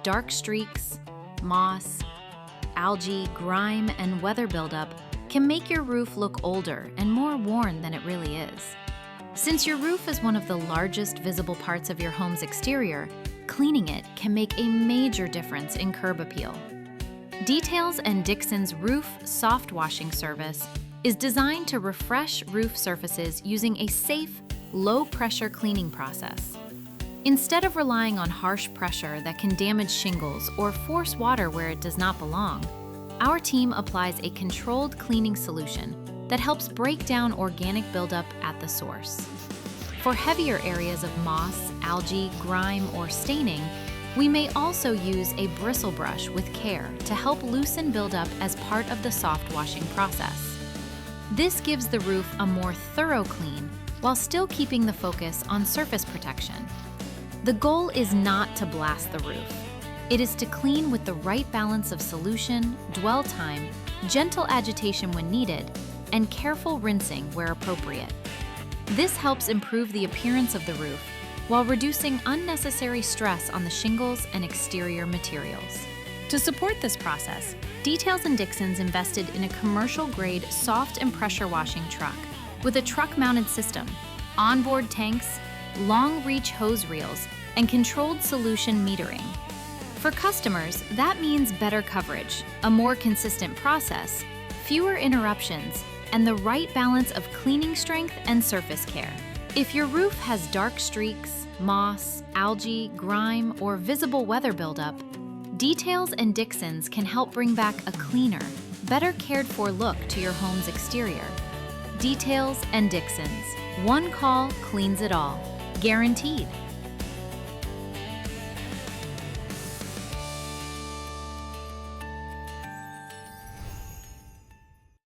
dark streaks, moss, algae, grime, and weather buildup can make your roof look older and more worn than it really is. Since your roof is one of the largest visible parts of your home's exterior, cleaning it can make a major difference in curb appeal. Details and Dixon's roof soft washing service is designed to refresh roof surfaces using a safe, low-pressure cleaning process. Instead of relying on harsh pressure that can damage shingles or force water where it does not belong, our team applies a controlled cleaning solution that helps break down organic buildup at the source. For heavier areas of moss, algae, grime, or staining, we may also use a bristle brush with care to help loosen buildup as part of the soft washing process. This gives the roof a more thorough clean while still keeping the focus on surface protection. The goal is not to blast the roof. It is to clean with the right balance of solution, dwell time, gentle agitation when needed, and careful rinsing where appropriate. This helps improve the appearance of the roof while reducing unnecessary stress on the shingles and exterior materials. To support this process, Details and Dixon's invested in a commercial-grade soft and pressure washing truck with a truck-mounted system, onboard tanks, long-reach hose reels, and controlled solution metering. For customers, that means better coverage, a more consistent process, fewer interruptions, and the right balance of cleaning strength and surface care. If your roof has dark streaks, moss, algae, grime, or visible weather buildup, Details and Dixon's can help bring back a cleaner, better cared-for look to your home's exterior. Details and Dixon's. One call cleans it all. Guaranteed.